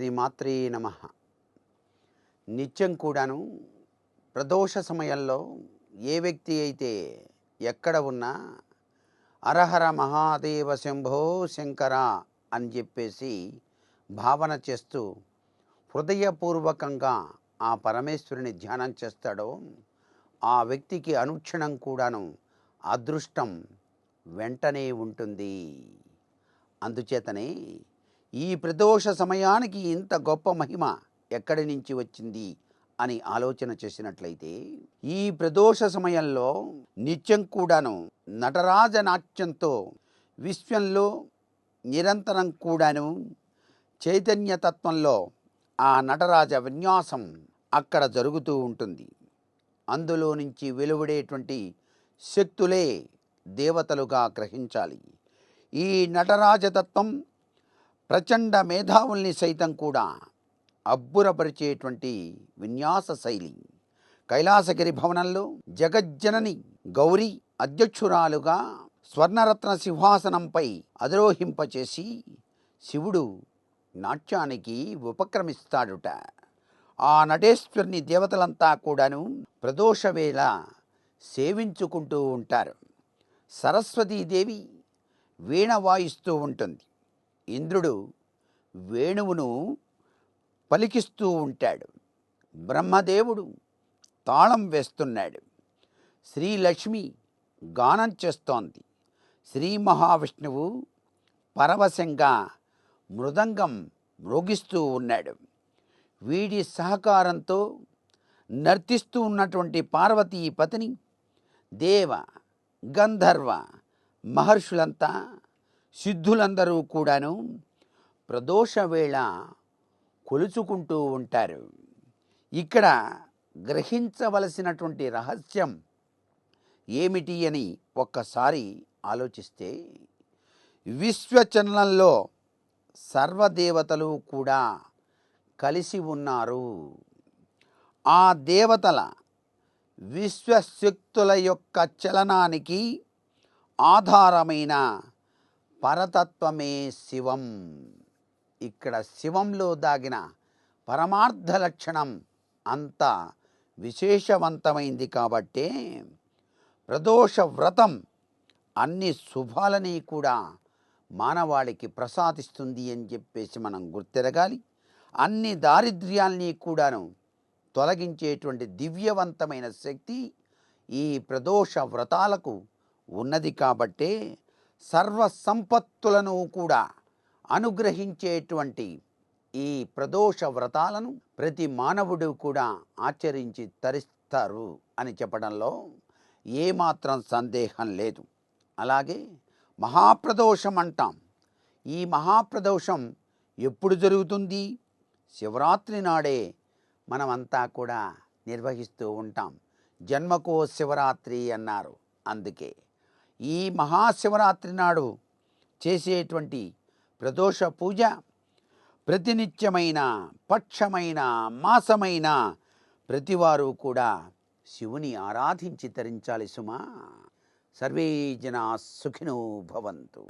శ్రీమాత్రే నమః. నిత్యం కూడాను ప్రదోష సమయంలో ఏ వ్యక్తి అయితే ఎక్కడ ఉన్నా అరహర మహాదేవ శంభో శంకర అని చెప్పేసి భావన చేస్తూ హృదయపూర్వకంగా ఆ పరమేశ్వరుని ధ్యానం చేస్తాడో ఆ వ్యక్తికి అనుక్షణం కూడాను అదృష్టం వెంటనే ఉంటుంది. అందుచేతనే ఈ ప్రదోష సమయానికి ఇంత గొప్ప మహిమ ఎక్కడి నుంచి వచ్చింది అని ఆలోచన చేసినట్లయితే, ఈ ప్రదోష సమయంలో నిత్యం కూడాను నటరాజ నాట్యంతో విశ్వంలో నిరంతరం కూడాను చైతన్యతత్వంలో ఆ నటరాజ విన్యాసం అక్కడ జరుగుతూ ఉంటుంది. అందులో నుంచి వెలువడేటువంటి శక్తులే దేవతలుగా గ్రహించాలి. ఈ నటరాజతత్వం ప్రచండ మేధావుల్ని సైతం కూడా అబ్బురపరిచేటువంటి విన్యాస శైలి. కైలాసగిరి భవనంలో జగజ్జనని గౌరీ అధ్యక్షురాలుగా స్వర్ణరత్న సింహాసనంపై అధిరోహింపచేసి శివుడు నాట్యానికి ఉపక్రమిస్తాడుట. ఆ నటేశ్వరుని దేవతలంతా కూడాను ప్రదోషవేళ సేవించుకుంటూ ఉంటారు. సరస్వతీదేవి వీణ వాయిస్తూ ఉంటుంది. ఇంద్రుడు వేణువును పలికిస్తూ ఉంటాడు. బ్రహ్మదేవుడు తాళం వేస్తున్నాడు. శ్రీలక్ష్మి గానం చేస్తోంది. శ్రీ మహావిష్ణువు పరవశంగా మృదంగం మ్రోగిస్తూ ఉన్నాడు. వీడి సహకారంతో నర్తిస్తూ ఉన్నటువంటి పార్వతీపతిని దేవ గంధర్వ మహర్షులంతా సిద్ధులందరూ కూడాను ప్రదోష వేళ కొలుచుకుంటూ ఉంటారు. ఇక్కడ గ్రహించవలసినటువంటి రహస్యం ఏమిటి అని ఒక్కసారి ఆలోచిస్తే, విశ్వచలనంలో సర్వదేవతలు కూడా కలిసి ఉన్నారు. ఆ దేవతల విశ్వశక్తుల యొక్క చలనానికి ఆధారమైన పరతత్వమే శివం. ఇక్కడ శివంలో దాగిన పరమార్థ లక్షణం అంత విశేషవంతమైంది. కాబట్టే ప్రదోష వ్రతం అన్ని శుభాలని కూడా మానవాళికి ప్రసాదిస్తుంది అని చెప్పేసి మనం గుర్తెరగాలి. అన్ని దారిద్ర్యాల్ని కూడాను తొలగించేటువంటి దివ్యవంతమైన శక్తి ఈ ప్రదోష వ్రతాలకు ఉన్నది. కాబట్టే సర్వ సంపత్తులను కూడా అనుగ్రహించేటువంటి ఈ ప్రదోష వ్రతాలను ప్రతి మానవుడు కూడా ఆచరించి తరిస్తారు అని చెప్పడంలో ఏమాత్రం సందేహం లేదు. అలాగే మహాప్రదోషం అంటాం. ఈ మహాప్రదోషం ఎప్పుడు జరుగుతుంది? శివరాత్రి నాడే మనమంతా కూడా నిర్వహిస్తూ ఉంటాం. జన్మకో శివరాత్రి అన్నారు. అందుకే ఈ మహాశివరాత్రి నాడు చేసేటువంటి ప్రదోష పూజ ప్రతినిత్యమైన పక్షమైన మాసమైన ప్రతివారు కూడా శివుని ఆరాధించి తరించాలి సుమా. సర్వే జనా సుఖినో భవంతు.